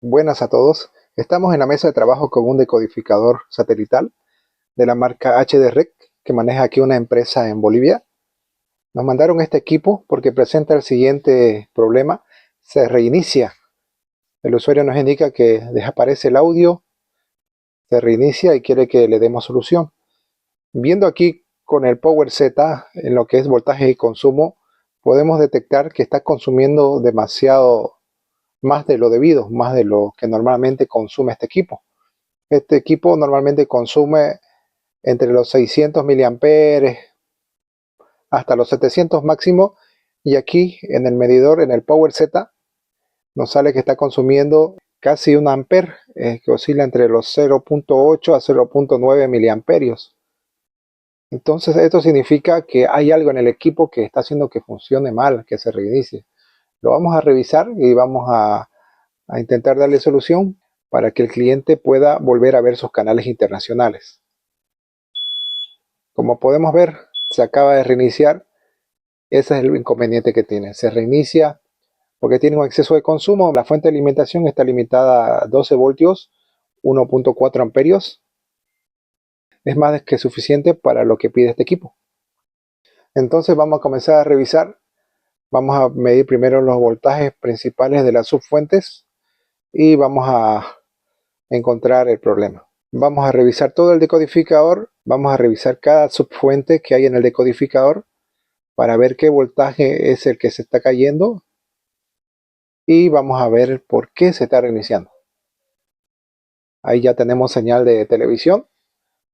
Buenas a todos. Estamos en la mesa de trabajo con un decodificador satelital de la marca HDREC que maneja aquí una empresa en Bolivia. Nos mandaron este equipo porque presenta el siguiente problema. Se reinicia. El usuario nos indica que desaparece el audio, se reinicia y quiere que le demos solución. Viendo aquí con el Power Z en lo que es voltaje y consumo, podemos detectar que está consumiendo demasiado, más de lo debido, más de lo que normalmente consume este equipo. Este equipo normalmente consume entre los 600 miliamperes hasta los 700 máximo, y aquí en el medidor, en el Power Z, nos sale que está consumiendo casi un amper, que oscila entre los 0.8 a 0.9 miliamperios. Entonces esto significa que hay algo en el equipo que está haciendo que funcione mal, que se reinicie. Lo vamos a revisar y vamos a intentar darle solución para que el cliente pueda volver a ver sus canales internacionales. Como podemos ver, se acaba de reiniciar. Ese es el inconveniente que tiene. Se reinicia porque tiene un exceso de consumo. La fuente de alimentación está limitada a 12 voltios, 1.4 amperios. Es más que suficiente para lo que pide este equipo. Entonces vamos a comenzar a revisar. Vamos a medir primero los voltajes principales de las subfuentes y vamos a encontrar el problema. Vamos a revisar todo el decodificador. Vamos a revisar cada subfuente que hay en el decodificador para ver qué voltaje es el que se está cayendo, y vamos a ver por qué se está reiniciando. Ahí ya tenemos señal de televisión,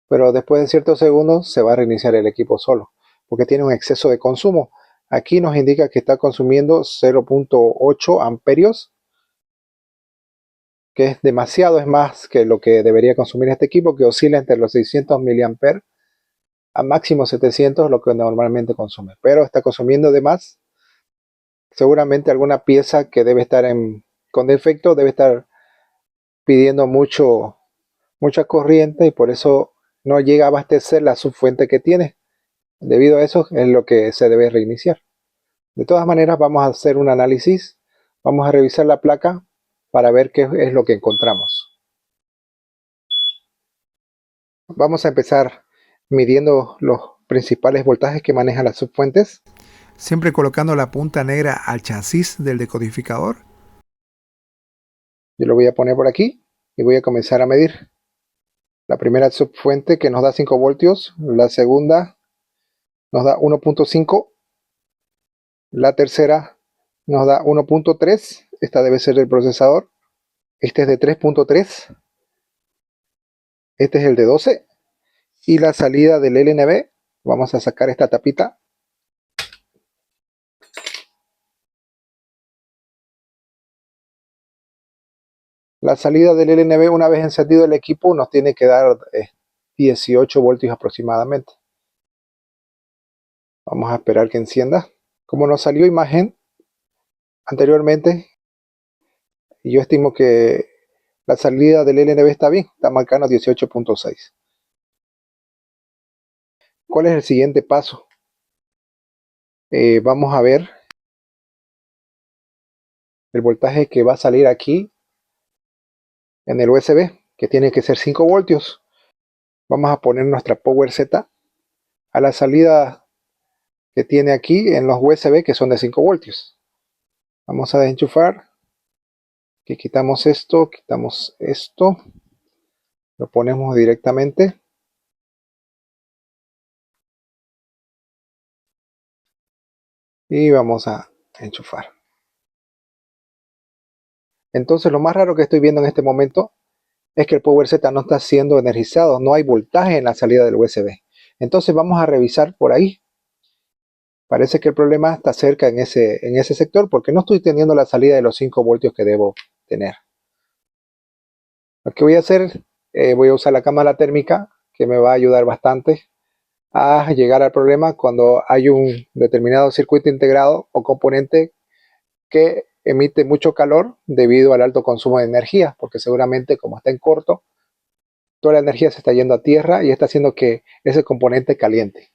pero después de ciertos segundos se va a reiniciar el equipo solo, porque tiene un exceso de consumo. Aquí nos indica que está consumiendo 0.8 amperios, que es demasiado, es más que lo que debería consumir este equipo, que oscila entre los 600 miliamperes a máximo 700, lo que normalmente consume, pero está consumiendo de más. Seguramente alguna pieza que debe estar con defecto debe estar pidiendo mucha corriente, y por eso no llega a abastecer la subfuente que tiene. Debido a eso es lo que se debe reiniciar. De todas maneras, vamos a hacer un análisis. Vamos a revisar la placa para ver qué es lo que encontramos. Vamos a empezar midiendo los principales voltajes que manejan las subfuentes, siempre colocando la punta negra al chasis del decodificador. Yo lo voy a poner por aquí y voy a comenzar a medir. La primera subfuente que nos da 5 voltios, la segunda nos da 1.5, la tercera nos da 1.3, esta debe ser del procesador, este es de 3.3, este es el de 12, y la salida del LNB, vamos a sacar esta tapita. La salida del LNB, una vez encendido el equipo, nos tiene que dar 18 voltios aproximadamente. Vamos a esperar que encienda. Como nos salió imagen anteriormente, yo estimo que la salida del LNB está bien, está marcando 18.6. ¿Cuál es el siguiente paso? Vamos a ver el voltaje que va a salir aquí en el USB, que tiene que ser 5 voltios. Vamos a poner nuestra Power Z a la salida que tiene aquí en los USB, que son de 5 voltios. Vamos a desenchufar. Aquí quitamos esto, lo ponemos directamente. Y vamos a enchufar. Entonces lo más raro que estoy viendo en este momento es que el Power Z no está siendo energizado, no hay voltaje en la salida del USB. Entonces vamos a revisar por ahí. Parece que el problema está cerca en ese sector, porque no estoy teniendo la salida de los 5 voltios que debo tener. Lo que voy a hacer, voy a usar la cámara térmica, que me va a ayudar bastante a llegar al problema cuando hay un determinado circuito integrado o componente que emite mucho calor debido al alto consumo de energía, porque seguramente, como está en corto, toda la energía se está yendo a tierra y está haciendo que ese componente caliente.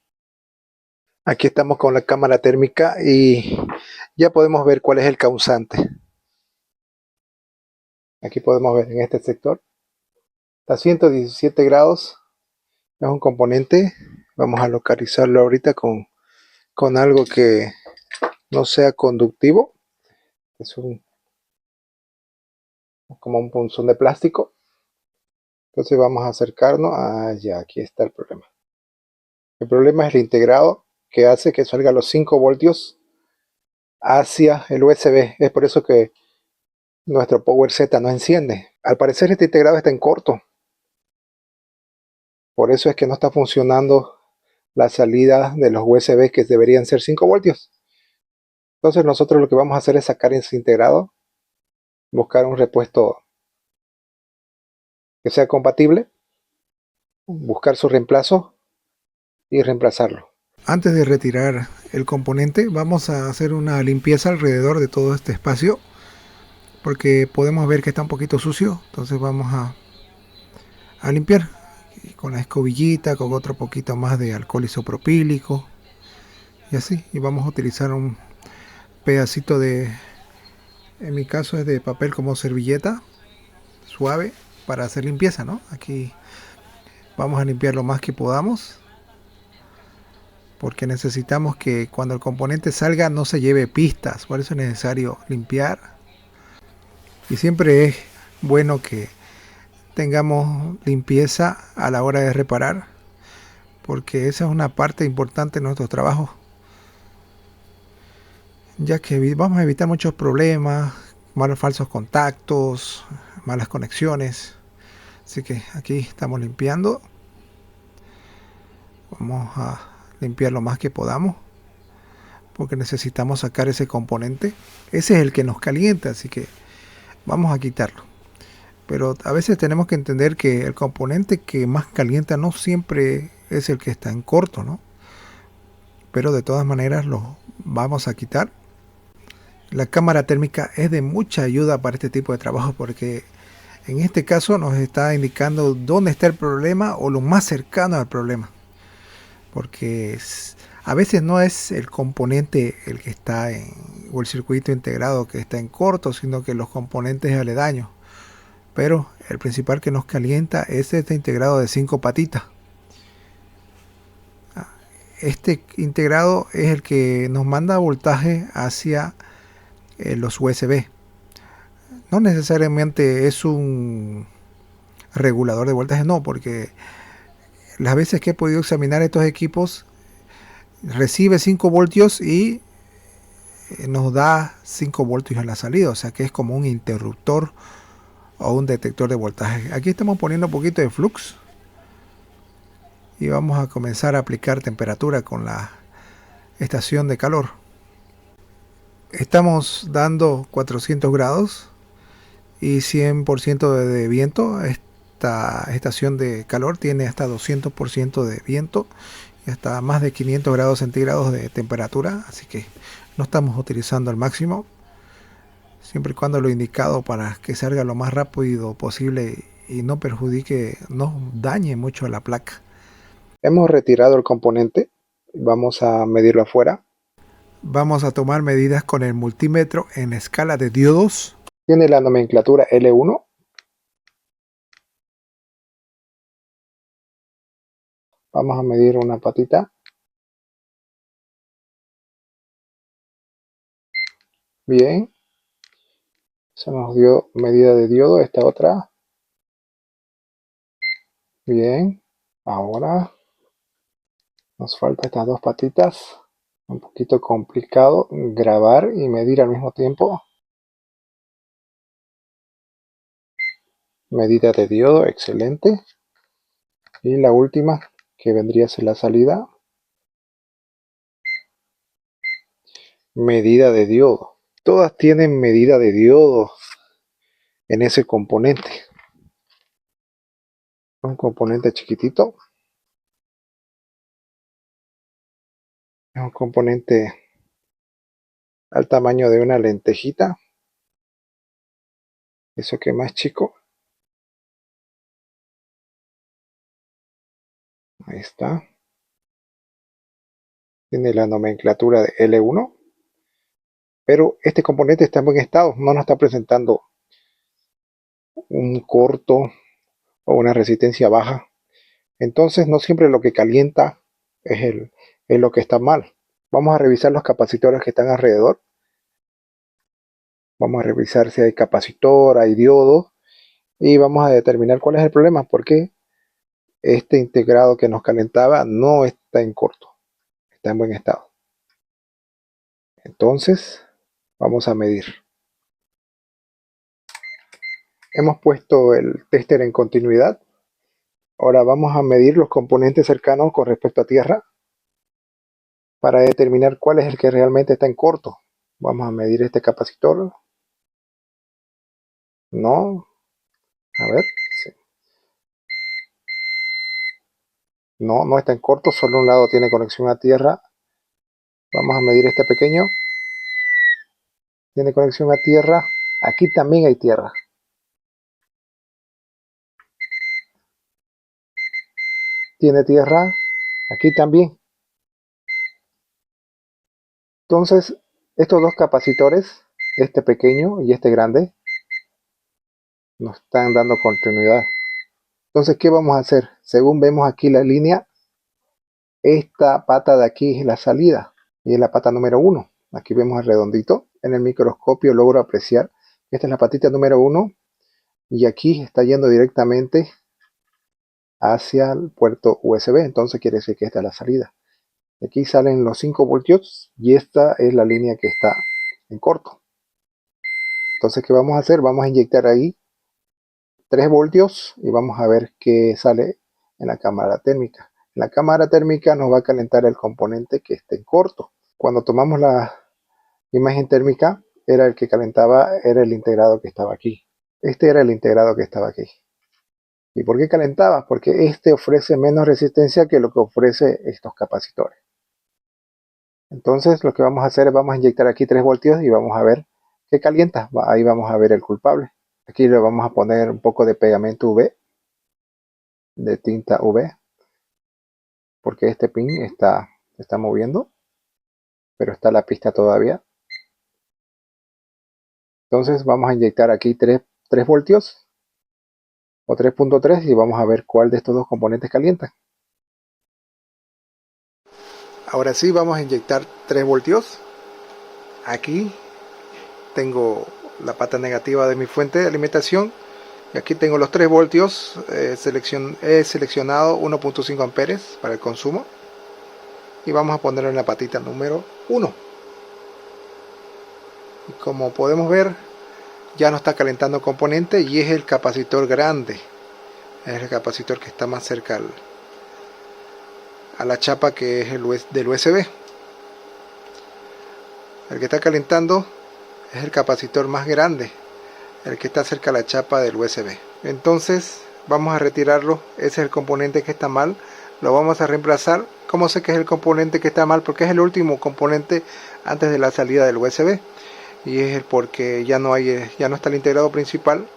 Aquí estamos con la cámara térmica y ya podemos ver cuál es el causante. Aquí podemos ver en este sector. Está a 117 grados. Es un componente. Vamos a localizarlo ahorita con algo que no sea conductivo. Es como un punzón de plástico. Entonces vamos a acercarnos. Ya, aquí está el problema. El problema es el integrado que hace que salga los 5 voltios hacia el USB. Es por eso que nuestro Power Z no enciende. Al parecer este integrado está en corto. Por eso es que no está funcionando la salida de los USB que deberían ser 5 voltios. Entonces nosotros lo que vamos a hacer es sacar ese integrado, buscar un repuesto que sea compatible, buscar su reemplazo y reemplazarlo. Antes de retirar el componente, vamos a hacer una limpieza alrededor de todo este espacio, porque podemos ver que está un poquito sucio. Entonces vamos a limpiar con la escobillita, con otro poquito más de alcohol isopropílico y así. Y vamos a utilizar un pedacito de, en mi caso es de papel como servilleta suave para hacer limpieza, ¿no? Aquí vamos a limpiar lo más que podamos, porque necesitamos que cuando el componente salga no se lleve pistas. Por eso es necesario limpiar. Y siempre es bueno que tengamos limpieza a la hora de reparar, porque esa es una parte importante de nuestro trabajo, ya que vamos a evitar muchos problemas, malos falsos contactos, malas conexiones. Así que aquí estamos limpiando. Vamos a limpiar lo más que podamos, porque necesitamos sacar ese componente. Ese es el que nos calienta, así que vamos a quitarlo. Pero a veces tenemos que entender que el componente que más calienta no siempre es el que está en corto, ¿no? Pero de todas maneras lo vamos a quitar. La cámara térmica es de mucha ayuda para este tipo de trabajo, porque en este caso nos está indicando dónde está el problema o lo más cercano al problema. Porque a veces no es el componente el que está o el circuito integrado que está en corto, sino que los componentes aledaños. Pero el principal que nos calienta es este integrado de 5 patitas. Este integrado es el que nos manda voltaje hacia los USB. No necesariamente es un regulador de voltaje, no, porque las veces que he podido examinar estos equipos, recibe 5 voltios y nos da 5 voltios en la salida, o sea que es como un interruptor o un detector de voltaje. Aquí estamos poniendo un poquito de flux y vamos a comenzar a aplicar temperatura con la estación de calor. Estamos dando 400 grados y 100% de viento. Esta estación de calor tiene hasta 200% de viento y hasta más de 500 grados centígrados de temperatura, así que no estamos utilizando el máximo, siempre y cuando lo indicado para que salga lo más rápido posible y no perjudique, no dañe mucho a la placa. Hemos retirado el componente, vamos a medirlo afuera. Vamos a tomar medidas con el multímetro en escala de diodos. Tiene la nomenclatura L1. Vamos a medir una patita. Bien. Se nos dio medida de diodo. Esta otra. Bien. Ahora nos falta estas dos patitas. Un poquito complicado grabar y medir al mismo tiempo. Medida de diodo, excelente. Y la última, que vendría a ser la salida. Medida de diodo. Todas tienen medida de diodo en ese componente. Un componente chiquitito. Es un componente al tamaño de una lentejita. Eso que más chico. Ahí está. Tiene la nomenclatura de L1. Pero este componente está en buen estado. No nos está presentando un corto o una resistencia baja. Entonces no siempre lo que calienta es lo que está mal. Vamos a revisar los capacitores que están alrededor. Vamos a revisar si hay capacitor, hay diodo y vamos a determinar cuál es el problema, porque este integrado que nos calentaba no está en corto, está en buen estado. Entonces vamos a medir. Hemos puesto el tester en continuidad. Ahora vamos a medir los componentes cercanos con respecto a tierra para determinar cuál es el que realmente está en corto. Vamos a medir este capacitor. No, a ver. Sí. No, no está en corto, solo un lado tiene conexión a tierra. Vamos a medir este pequeño. Tiene conexión a tierra. Aquí también hay tierra. Tiene tierra. Aquí también. Entonces, estos dos capacitores, este pequeño y este grande, nos están dando continuidad. Entonces, ¿qué vamos a hacer? Según vemos aquí la línea, esta pata de aquí es la salida y es la pata número 1. Aquí vemos el redondito. En el microscopio logro apreciar. Esta es la patita número 1 y aquí está yendo directamente hacia el puerto USB. Entonces quiere decir que esta es la salida. Aquí salen los 5 voltios y esta es la línea que está en corto. Entonces, ¿qué vamos a hacer? Vamos a inyectar ahí 3 voltios y vamos a ver qué sale en la cámara térmica. La cámara térmica nos va a calentar el componente que esté en corto. Cuando tomamos la imagen térmica, era el que calentaba, era el integrado que estaba aquí. Este era el integrado que estaba aquí. ¿Y por qué calentaba? Porque este ofrece menos resistencia que lo que ofrece estos capacitores. Entonces lo que vamos a hacer es vamos a inyectar aquí 3 voltios y vamos a ver qué calienta. Ahí vamos a ver el culpable. Aquí le vamos a poner un poco de pegamento UV, de tinta UV, porque este pin se está moviendo, pero está la pista todavía. Entonces vamos a inyectar aquí 3 voltios o 3.3 y vamos a ver cuál de estos dos componentes calienta. Ahora sí vamos a inyectar 3 voltios. Aquí tengo la pata negativa de mi fuente de alimentación y aquí tengo los 3 voltios. He seleccionado 1.5 amperes para el consumo y vamos a ponerlo en la patita número 1. Y como podemos ver, ya no está calentando el componente y es el capacitor grande, es el capacitor que está más cerca a la chapa, que es del USB. El que está calentando es el capacitor más grande, el que está cerca a la chapa del USB. Entonces vamos a retirarlo. Ese es el componente que está mal, lo vamos a reemplazar. ¿Cómo sé que es el componente que está mal? Porque es el último componente antes de la salida del USB y es porque ya no está el integrado principal,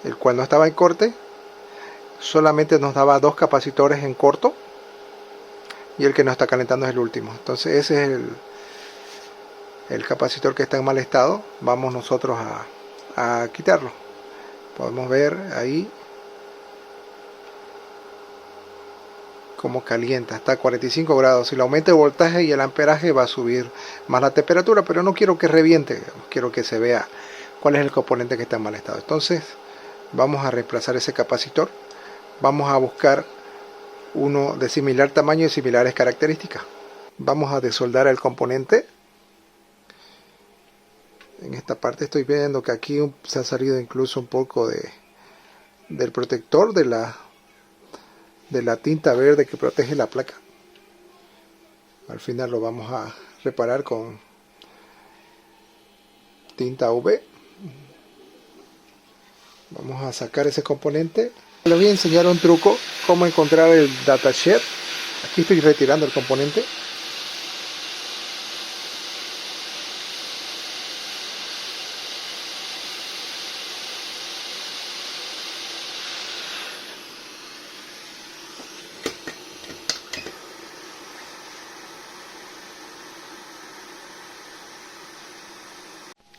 el cual no estaba en corte, solamente nos daba 2 capacitores en corto y el que nos está calentando es el último. Entonces ese es el capacitor que está en mal estado. Vamos nosotros a quitarlo. Podemos ver ahí cómo calienta, está a 45 grados. Si le aumenta el voltaje y el amperaje va a subir más la temperatura, pero no quiero que reviente, quiero que se vea cuál es el componente que está en mal estado. Entonces vamos a reemplazar ese capacitor. Vamos a buscar uno de similar tamaño y similares características. Vamos a desoldar el componente. En esta parte estoy viendo que aquí se ha salido incluso un poco del protector de la tinta verde que protege la placa. Al final lo vamos a reparar con tinta UV. Vamos a sacar ese componente. Les voy a enseñar un truco, cómo encontrar el datasheet. Aquí estoy retirando el componente.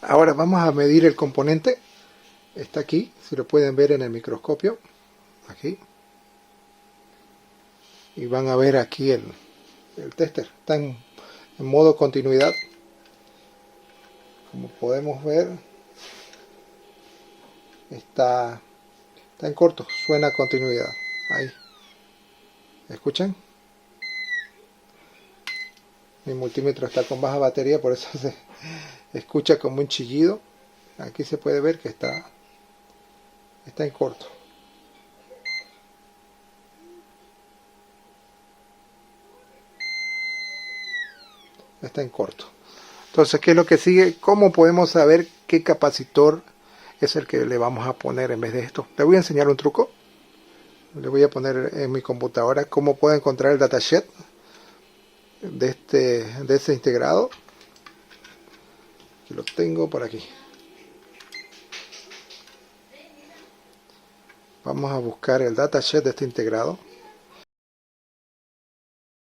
Ahora vamos a medir el componente. está aquí, si lo pueden ver en el microscopio, aquí. Y van a ver aquí el tester, está en modo continuidad. Como podemos ver, está en corto, suena a continuidad. Ahí, ¿escuchan? Mi multímetro está con baja batería, por eso se escucha como un chillido. Aquí se puede ver que está en corto. Está en corto. Entonces, ¿qué es lo que sigue? ¿Cómo podemos saber qué capacitor es el que le vamos a poner en vez de esto? Le voy a enseñar un truco. Le voy a poner en mi computadora cómo puedo encontrar el datasheet de este integrado. Aquí lo tengo por aquí. Vamos a buscar el datasheet de este integrado.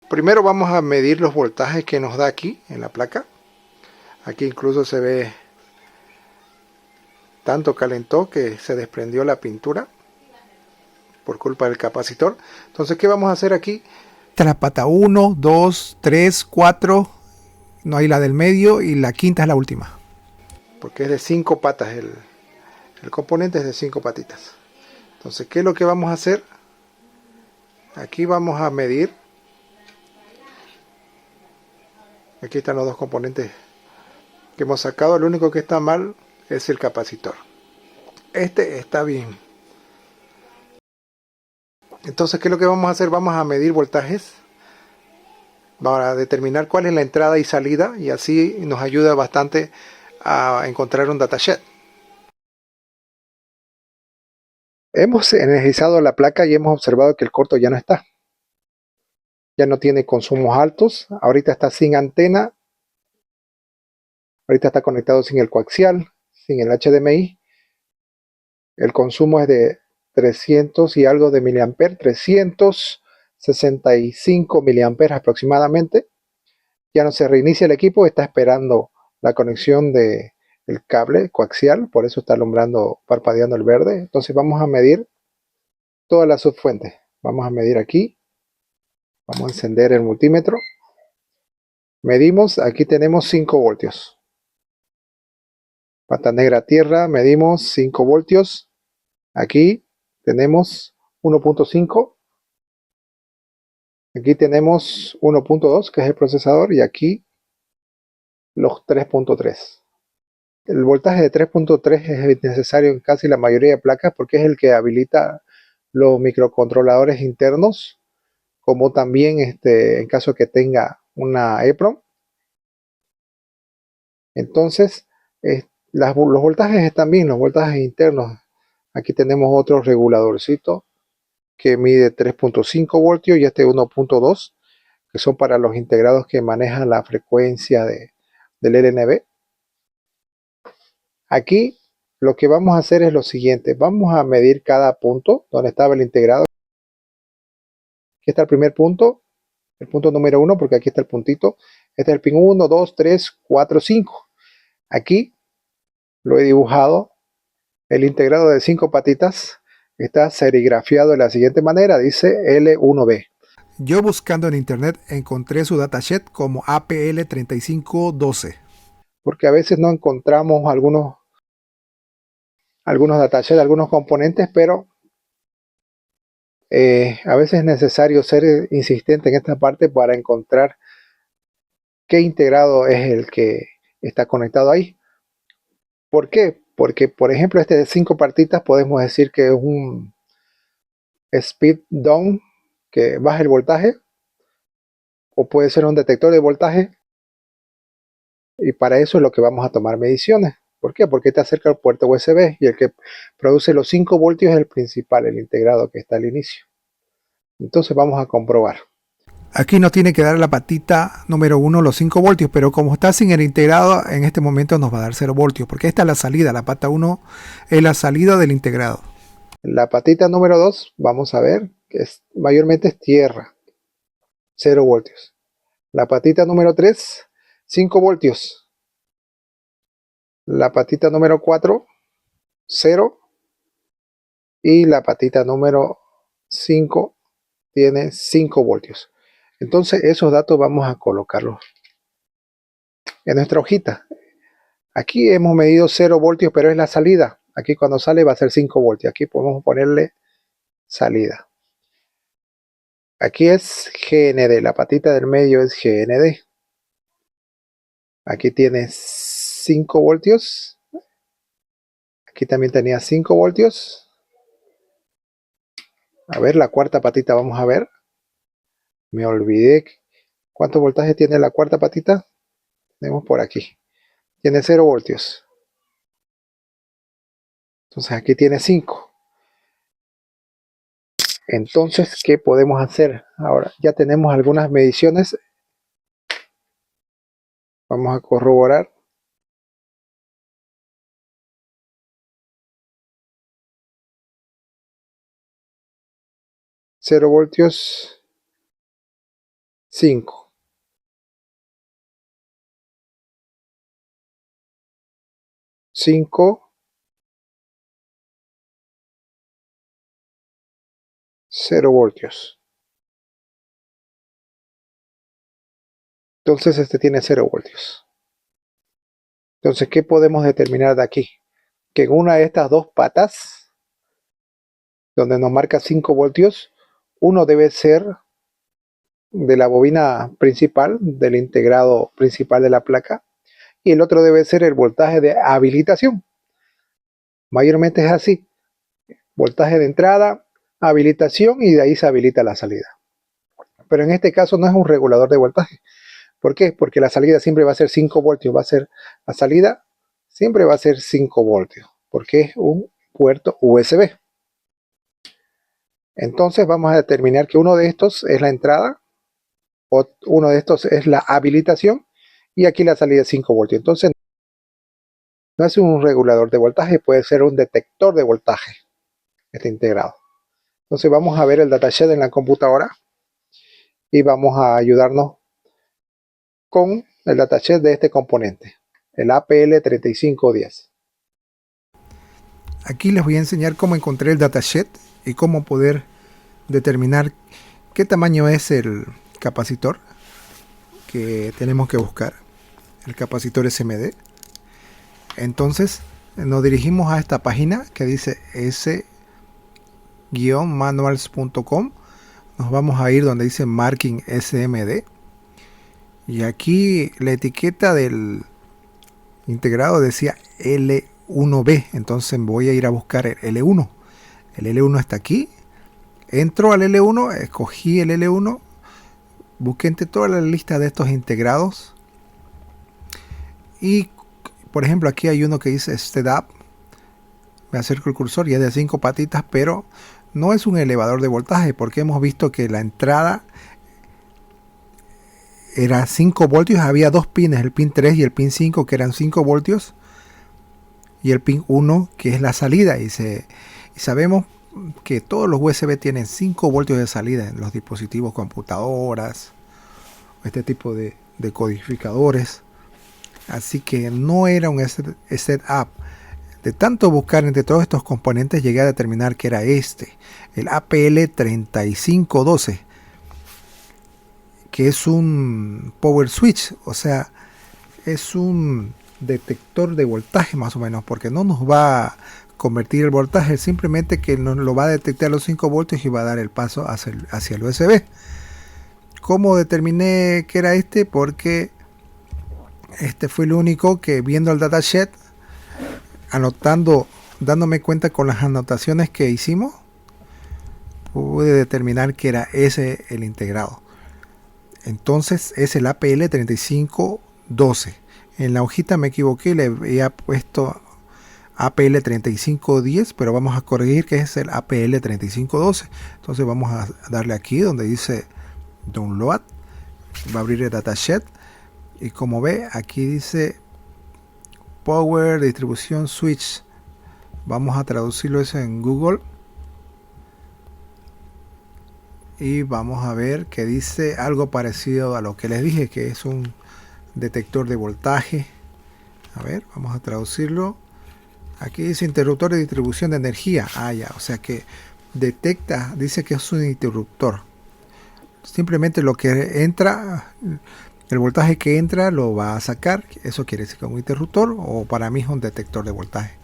Primero vamos a medir los voltajes que nos da aquí en la placa. Aquí incluso se ve, tanto calentó que se desprendió la pintura por culpa del capacitor. Entonces, ¿qué vamos a hacer aquí? Esta es la pata 1, 2, 3, 4. No hay la del medio y la quinta es la última. Porque es de 5 patas, el componente es de 5 patitas. Entonces, ¿qué es lo que vamos a hacer? Aquí vamos a medir. Aquí están los dos componentes que hemos sacado. Lo único que está mal es el capacitor. Este está bien. Entonces, ¿qué es lo que vamos a hacer? Vamos a medir voltajes para determinar cuál es la entrada y salida, y así nos ayuda bastante a encontrar un datasheet. Hemos energizado la placa y hemos observado que el corto ya no está. Ya no tiene consumos altos. Ahorita está sin antena. Ahorita está conectado sin el coaxial, sin el HDMI. El consumo es de 300 y algo de miliamperes, 365 miliamperes aproximadamente. Ya no se reinicia el equipo, está esperando la conexión del cable coaxial, por eso está alumbrando, parpadeando el verde. Entonces vamos a medir todas las subfuentes. Vamos a medir aquí. Vamos a encender el multímetro. Medimos, aquí tenemos 5 voltios. Pata negra tierra, medimos 5 voltios. Aquí tenemos 1.5. Aquí tenemos 1.2, que es el procesador, y aquí los 3.3. El voltaje de 3.3 es necesario en casi la mayoría de placas porque es el que habilita los microcontroladores internos, como también en caso que tenga una EEPROM. Entonces, los voltajes están bien, los voltajes internos. Aquí tenemos otro reguladorcito que mide 3.5 voltios y este 1.2, que son para los integrados que manejan la frecuencia del LNB. Aquí lo que vamos a hacer es lo siguiente. Vamos a medir cada punto donde estaba el integrado. Aquí está el primer punto, el punto número 1, porque aquí está el puntito. Este es el pin 1, 2, 3, 4, 5. Aquí lo he dibujado. El integrado de 5 patitas está serigrafiado de la siguiente manera. Dice L1B. Yo buscando en internet encontré su datasheet como APL3512. Porque a veces no encontramos algunos datasheets, algunos componentes, pero a veces es necesario ser insistente en esta parte para encontrar qué integrado es el que está conectado ahí. ¿Por qué? Porque, por ejemplo, este de 5 partitas podemos decir que es un speed down que baja el voltaje, o puede ser un detector de voltaje, y para eso es lo que vamos a tomar mediciones. ¿Por qué? Porque está cerca del puerto USB y el que produce los 5 voltios es el principal, el integrado que está al inicio. Entonces vamos a comprobar. Aquí nos tiene que dar la patita número 1 los 5 voltios, pero como está sin el integrado, en este momento nos va a dar 0 voltios, porque esta es la salida, la pata 1 es la salida del integrado. La patita número 2, vamos a ver, que mayormente es tierra, 0 voltios. La patita número 3, 5 voltios. La patita número 4, 0 y la patita número 5 tiene 5 voltios. Entonces esos datos vamos a colocarlos en nuestra hojita. Aquí hemos medido 0 voltios, pero es la salida. Aquí cuando sale va a ser 5 voltios. Aquí podemos ponerle salida. Aquí es GND, la patita del medio es GND. Aquí tiene 5 voltios. Aquí también tenía 5 voltios. A ver, la cuarta patita vamos a ver. Me olvidé. ¿Cuánto voltaje tiene la cuarta patita? Tenemos por aquí. Tiene 0 voltios. Entonces aquí tiene 5. Entonces, ¿qué podemos hacer? Ahora ya tenemos algunas mediciones. Vamos a corroborar. 0 voltios, 5. 5, 0 voltios. Entonces este tiene 0 voltios. Entonces, ¿qué podemos determinar de aquí? Que en una de estas dos patas, donde nos marca 5 voltios, uno debe ser de la bobina principal, del integrado principal de la placa, y el otro debe ser el voltaje de habilitación. Mayormente es así: voltaje de entrada, habilitación, y de ahí se habilita la salida. Pero en este caso no es un regulador de voltaje. ¿Por qué? Porque la salida siempre va a ser 5 voltios, la salida siempre va a ser 5 voltios, porque es un puerto USB. Entonces vamos a determinar que uno de estos es la entrada, uno de estos es la habilitación, y aquí la salida es 5 voltios. Entonces no es un regulador de voltaje, puede ser un detector de voltaje, este integrado. Entonces vamos a ver el datasheet en la computadora y vamos a ayudarnos con el datasheet de este componente, el APL3510. Aquí les voy a enseñar cómo encontré el datasheet y cómo poder determinar qué tamaño es el capacitor que tenemos que buscar, el capacitor SMD. Entonces nos dirigimos a esta página que dice s-manuals.com. Nos vamos a ir donde dice Marking SMD, y aquí la etiqueta del integrado decía L1B. Entonces voy a ir a buscar el L1. El L1 está aquí. Entro al L1, escogí el L1, busqué entre toda la lista de estos integrados, y por ejemplo aquí hay uno que dice Setup. Me acerco el cursor y es de 5 patitas, pero no es un elevador de voltaje, porque hemos visto que la entrada era 5 voltios, había dos pines, el pin 3 y el pin 5, que eran 5 voltios, y el pin 1, que es la salida, y sabemos que todos los USB tienen 5 voltios de salida en los dispositivos, computadoras, este tipo de codificadores. Así que no era un setup. De tanto buscar entre todos estos componentes, llegué a determinar que era este, el APL3512, que es un power switch, o sea, es un detector de voltaje más o menos, porque no nos va a convertir el voltaje, simplemente que nos lo va a detectar los 5 voltios y va a dar el paso hacia el USB. ¿Cómo determiné que era este? Porque este fue el único que, viendo el datasheet, anotando, dándome cuenta con las anotaciones que hicimos, pude determinar que era ese el integrado. Entonces es el APL3512. En la hojita me equivoqué, le había puesto APL3510, pero vamos a corregir que es el APL3512. Entonces vamos a darle aquí donde dice Download, va a abrir el datasheet, y como ve aquí dice Power Distribution Switch. Vamos a traducirlo eso en Google y vamos a ver que dice algo parecido a lo que les dije, que es un detector de voltaje. A ver, vamos a traducirlo Aquí dice interruptor de distribución de energía. Ah, ya, o sea que detecta, dice que es un interruptor. Simplemente lo que entra, el voltaje que entra lo va a sacar. Eso quiere decir que es un interruptor, o para mí es un detector de voltaje.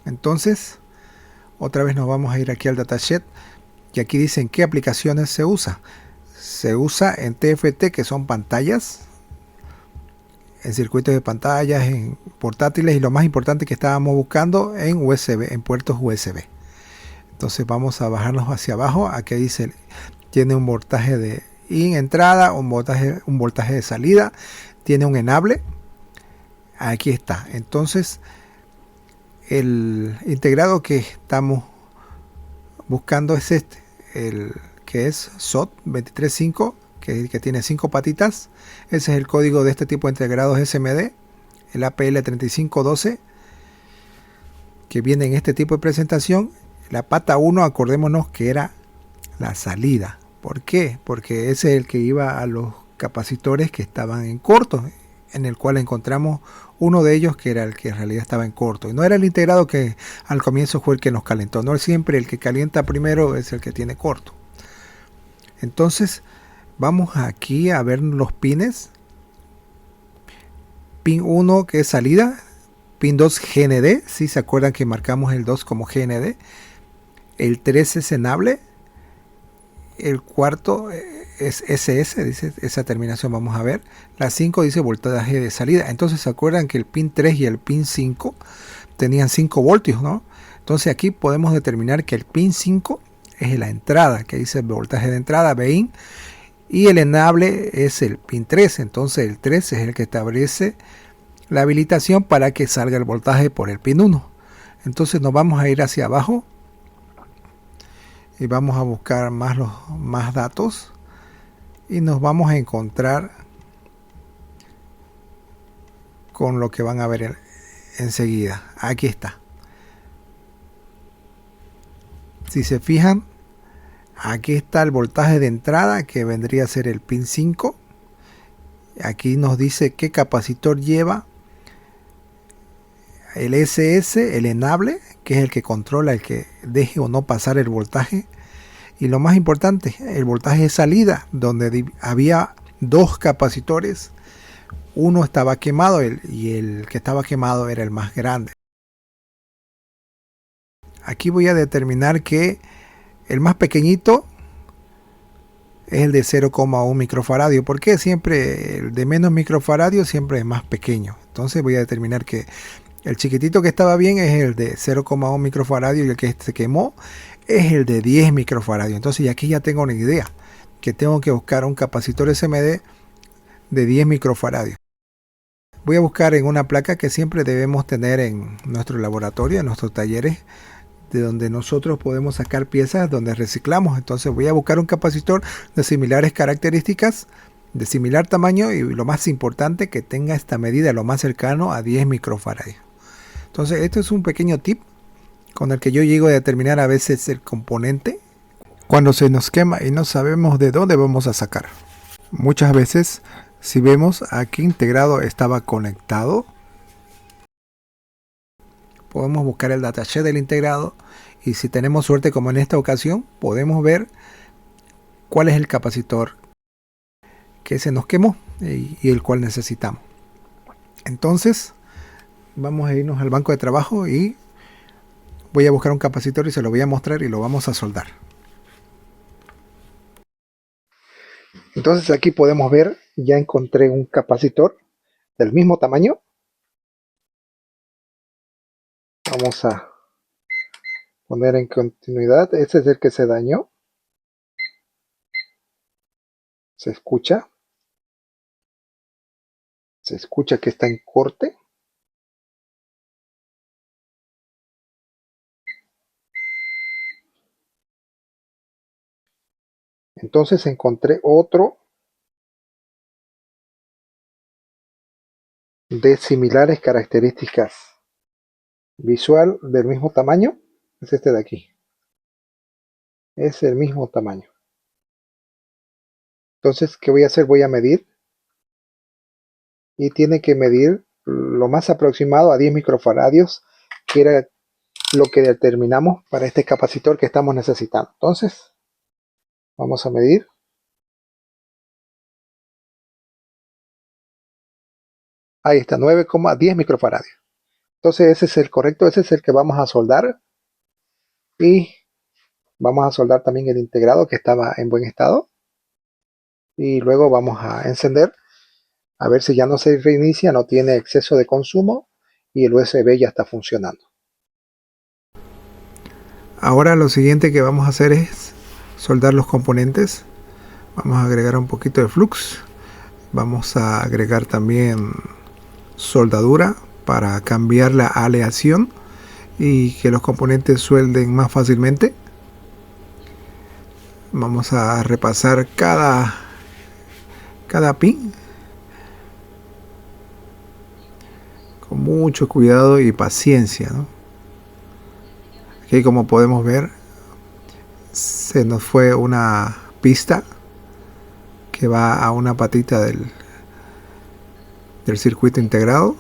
Entonces, otra vez nos vamos a ir aquí al datasheet. Y aquí dicen qué aplicaciones se usa. Se usa en TFT, que son pantallas, en circuitos de pantallas, en portátiles, y lo más importante que estábamos buscando en USB, en puertos USB. Entonces vamos a bajarnos hacia abajo. Aquí dice, tiene un voltaje de entrada, un voltaje de salida, tiene un enable. Aquí está. Entonces el integrado que estamos buscando es este, el que es SOT 235, que tiene 5 patitas. Ese es el código de este tipo de integrados SMD, el APL 3512, que viene en este tipo de presentación. La pata 1, acordémonos que era la salida. ¿Por qué? Porque ese es el que iba a los capacitores que estaban en corto, en el cual encontramos uno de ellos que era el que en realidad estaba en corto. Y no era el integrado que al comienzo fue el que nos calentó. No siempre el que calienta primero es el que tiene corto. Entonces vamos aquí a ver los pines. Pin 1 que es salida. Pin 2 GND. Si se acuerdan que marcamos el 2 como GND. El 3 es enable. El cuarto es SS, dice esa terminación, vamos a ver. La 5 dice voltaje de salida. Entonces se acuerdan que el pin 3 y el pin 5 tenían 5 voltios, ¿no? Entonces aquí podemos determinar que el pin 5 es la entrada, que dice voltaje de entrada, BIN, y el enable es el pin 3. Entonces el 3 es el que establece la habilitación para que salga el voltaje por el pin 1. Entonces nos vamos a ir hacia abajo y vamos a buscar más datos, y nos vamos a encontrar con lo que van a ver enseguida. Aquí está. Si se fijan, aquí está el voltaje de entrada, que vendría a ser el pin 5. Aquí nos dice qué capacitor lleva. El SS, el enable, que es el que controla el que deje o no pasar el voltaje. Y lo más importante, el voltaje de salida, donde había 2 capacitores. Uno estaba quemado y el que estaba quemado era el más grande. Aquí voy a determinar que el más pequeñito es el de 0,1 microfaradio. ¿Por qué? Siempre el de menos microfaradio siempre es más pequeño. Entonces voy a determinar que el chiquitito que estaba bien es el de 0,1 microfaradio, y el que se quemó es el de 10 microfaradio. Entonces aquí ya tengo una idea, que tengo que buscar un capacitor SMD de 10 microfaradios. Voy a buscar en una placa que siempre debemos tener en nuestro laboratorio, en nuestros talleres, de donde nosotros podemos sacar piezas donde reciclamos. Entonces voy a buscar un capacitor de similares características, de similar tamaño, y lo más importante, que tenga esta medida lo más cercano a 10 microfaradios. Entonces esto es un pequeño tip con el que yo llego a determinar a veces el componente cuando se nos quema y no sabemos de dónde vamos a sacar. Muchas veces, si vemos a qué integrado estaba conectado, podemos buscar el datasheet del integrado, y si tenemos suerte como en esta ocasión, podemos ver cuál es el capacitor que se nos quemó y el cual necesitamos. Entonces vamos a irnos al banco de trabajo y voy a buscar un capacitor y se lo voy a mostrar y lo vamos a soldar. Entonces aquí podemos ver, ya encontré un capacitor del mismo tamaño. Vamos a poner en continuidad. Este es el que se dañó. Se escucha que está en corte. Entonces encontré otro de similares características. Visual del mismo tamaño. Es este de aquí. Es el mismo tamaño. Entonces, ¿qué voy a hacer? Voy a medir. Y tiene que medir lo más aproximado a 10 microfaradios, que era lo que determinamos para este capacitor que estamos necesitando. Entonces, vamos a medir. Ahí está, 9,10 microfaradios. Entonces ese es el correcto, ese es el que vamos a soldar. Y vamos a soldar también el integrado que estaba en buen estado. Y luego vamos a encender, a ver si ya no se reinicia, no tiene exceso de consumo y el USB ya está funcionando. Ahora lo siguiente que vamos a hacer es soldar los componentes. Vamos a agregar un poquito de flux. Vamos a agregar también soldadura para cambiar la aleación y que los componentes suelden más fácilmente. Vamos a repasar cada pin con mucho cuidado y paciencia, ¿no? Aquí, como podemos ver, se nos fue una pista que va a una patita del circuito integrado.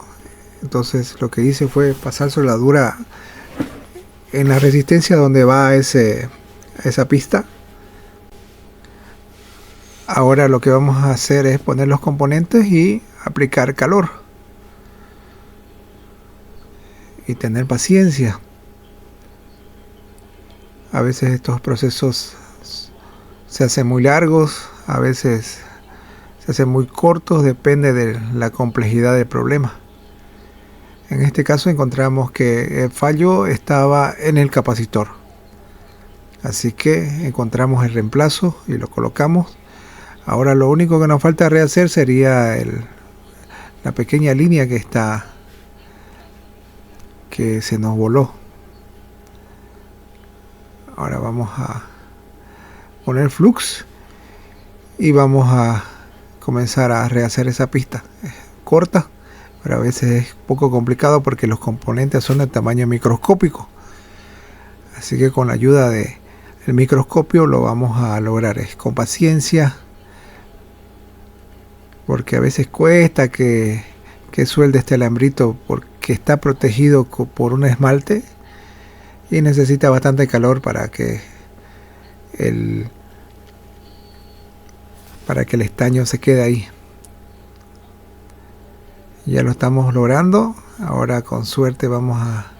Entonces lo que hice fue pasar soldadura en la resistencia donde va esa pista. Ahora lo que vamos a hacer es poner los componentes y aplicar calor y tener paciencia. A veces estos procesos se hacen muy largos, a veces se hacen muy cortos, depende de la complejidad del problema. En este caso encontramos que el fallo estaba en el capacitor, así que encontramos el reemplazo y lo colocamos. Ahora lo único que nos falta rehacer sería la pequeña línea que se nos voló. Ahora vamos a poner flux y vamos a comenzar a rehacer esa pista. Es corta, pero a veces es un poco complicado porque los componentes son de tamaño microscópico. Así que con la ayuda del microscopio lo vamos a lograr. Es con paciencia, porque a veces cuesta que suelde este alambrito porque está protegido por un esmalte y necesita bastante calor para que el estaño se quede ahí. Ya lo estamos logrando. Ahora con suerte vamos a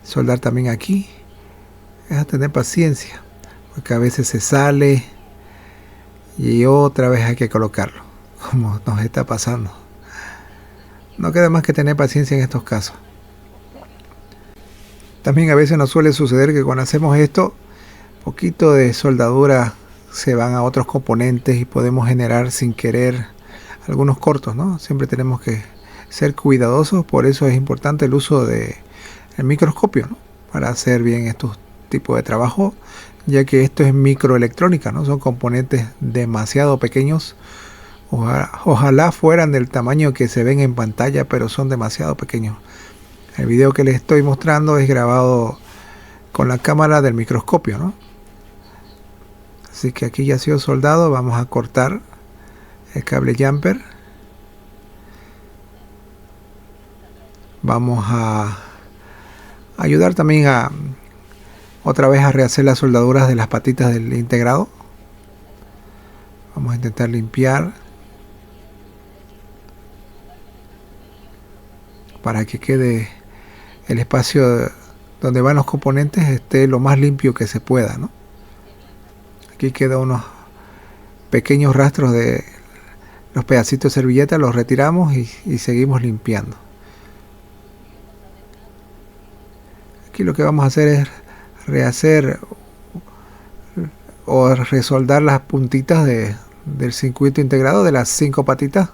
soldar también aquí. Es a tener paciencia, porque a veces se sale y otra vez hay que colocarlo, como nos está pasando. No queda más que tener paciencia en estos casos. También a veces nos suele suceder que cuando hacemos esto, poquito de soldadura se van a otros componentes y podemos generar sin querer algunos cortos, ¿no? Siempre tenemos que ser cuidadosos, por eso es importante el uso del microscopio, ¿no? Para hacer bien estos tipos de trabajo, ya que esto es microelectrónica, ¿no? Son componentes demasiado pequeños. Ojalá fueran del tamaño que se ven en pantalla, pero son demasiado pequeños. El video que les estoy mostrando es grabado con la cámara del microscopio, ¿no? Así que aquí ya ha sido soldado. Vamos a cortar el cable jumper. Vamos a ayudar también otra vez a rehacer las soldaduras de las patitas del integrado. Vamos a intentar limpiar para que quede el espacio donde van los componentes esté lo más limpio que se pueda, ¿no? Aquí quedan unos pequeños rastros de los pedacitos de servilleta, los retiramos y seguimos limpiando. Aquí lo que vamos a hacer es rehacer o resoldar las puntitas del circuito integrado de las 5 patitas.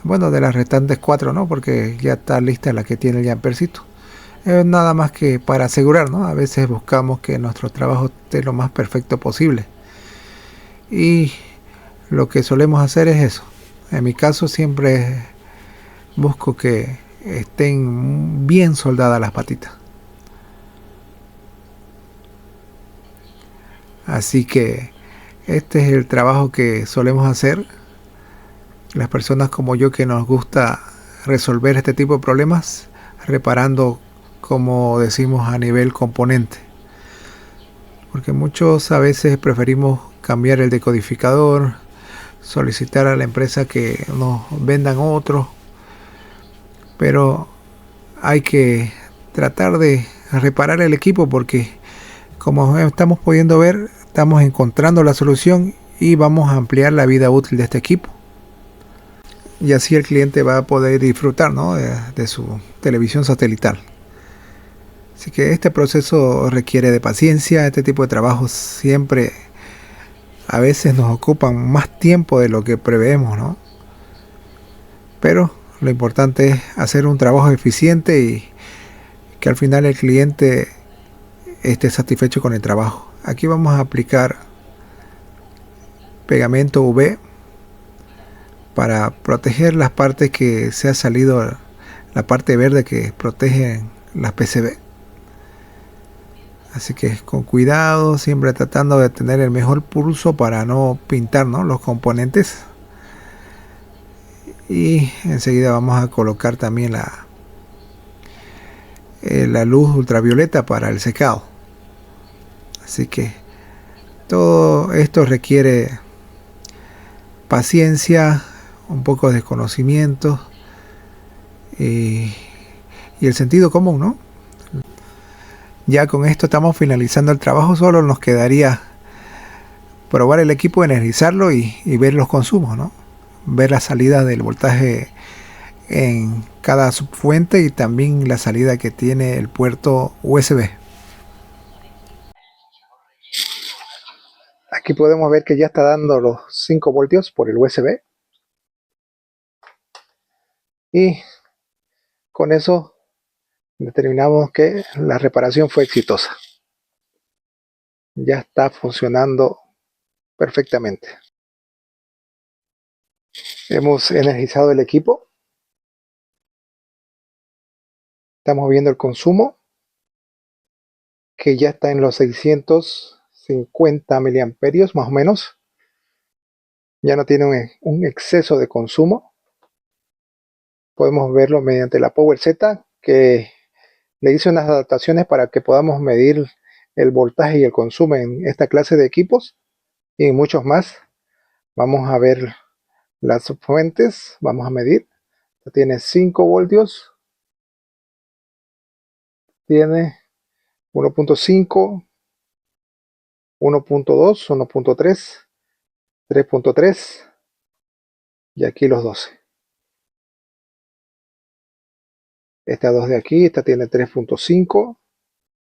Bueno, de las restantes 4, ¿no? Porque ya está lista la que tiene el jumpercito. Es nada más que para asegurar, ¿no? A veces buscamos que nuestro trabajo esté lo más perfecto posible. Y lo que solemos hacer es eso. En mi caso siempre busco que estén bien soldadas las patitas. Así que este es el trabajo que solemos hacer las personas como yo, que nos gusta resolver este tipo de problemas reparando como decimos a nivel componente, porque muchos a veces preferimos cambiar el decodificador, solicitar a la empresa que nos vendan otro, pero hay que tratar de reparar el equipo porque, como estamos pudiendo ver, estamos encontrando la solución y vamos a ampliar la vida útil de este equipo, y así el cliente va a poder disfrutar, ¿no?, de su televisión satelital. Así que este proceso requiere de paciencia. Este tipo de trabajos siempre a veces nos ocupan más tiempo de lo que preveemos, ¿no? Pero lo importante es hacer un trabajo eficiente y que al final el cliente esté satisfecho con el trabajo. Aquí vamos a aplicar pegamento UV para proteger las partes que se ha salido, la parte verde que protege las PCB. Así que con cuidado, siempre tratando de tener el mejor pulso para no pintar, ¿no?, los componentes. Y enseguida vamos a colocar también la luz ultravioleta para el secado. Así que todo esto requiere paciencia, un poco de conocimiento y el sentido común, ¿no? Ya con esto estamos finalizando el trabajo. Solo nos quedaría probar el equipo, energizarlo y ver los consumos, ¿no? Ver la salida del voltaje en cada subfuente y también la salida que tiene el puerto USB. Aquí podemos ver que ya está dando los 5 voltios por el USB. Y con eso determinamos que la reparación fue exitosa. Ya está funcionando perfectamente. Hemos energizado el equipo. Estamos viendo el consumo, que ya está en los 650 miliamperios más o menos. Ya no tiene un exceso de consumo. Podemos verlo mediante la PowerZ, que le hice unas adaptaciones para que podamos medir el voltaje y el consumo en esta clase de equipos y muchos más. Vamos a ver las fuentes, vamos a medir. Tiene 5 voltios, tiene 1.5, 1.2, 1.3, 3.3 y aquí los 12. Esta 2 de aquí, esta tiene 3.5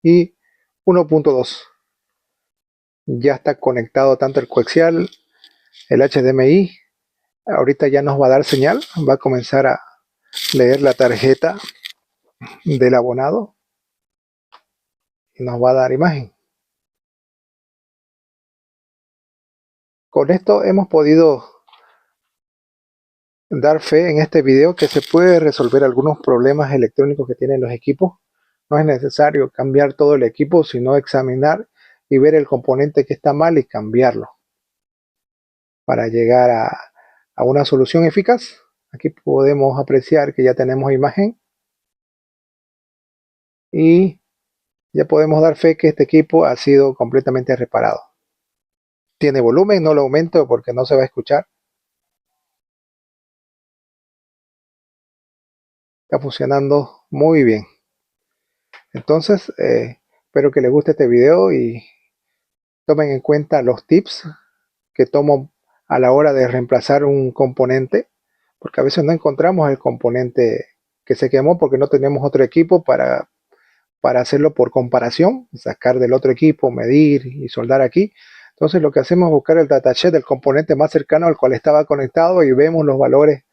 y 1.2. Ya está conectado tanto el coaxial, el HDMI. Ahorita ya nos va a dar señal, va a comenzar a leer la tarjeta del abonado y nos va a dar imagen. Con esto hemos podido dar fe en este video que se puede resolver algunos problemas electrónicos que tienen los equipos. No es necesario cambiar todo el equipo, sino examinar y ver el componente que está mal y cambiarlo para llegar a una solución eficaz. Aquí podemos apreciar que ya tenemos imagen y ya podemos dar fe que este equipo ha sido completamente reparado. Tiene volumen, no lo aumento porque no se va a escuchar. Está funcionando muy bien. Entonces, espero que les guste este video y tomen en cuenta los tips que tomo a la hora de reemplazar un componente, porque a veces no encontramos el componente que se quemó porque no tenemos otro equipo para hacerlo por comparación, sacar del otro equipo, medir y soldar aquí. Entonces lo que hacemos es buscar el datasheet del componente más cercano al cual estaba conectado y vemos los valores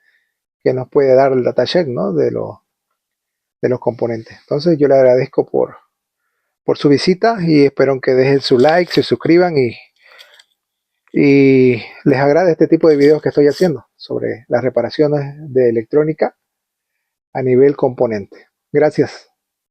que nos puede dar el datasheet, ¿no?, de los componentes. Entonces yo le agradezco por su visita y espero que dejen su like, se suscriban y les agrade este tipo de videos que estoy haciendo sobre las reparaciones de electrónica a nivel componente. Gracias.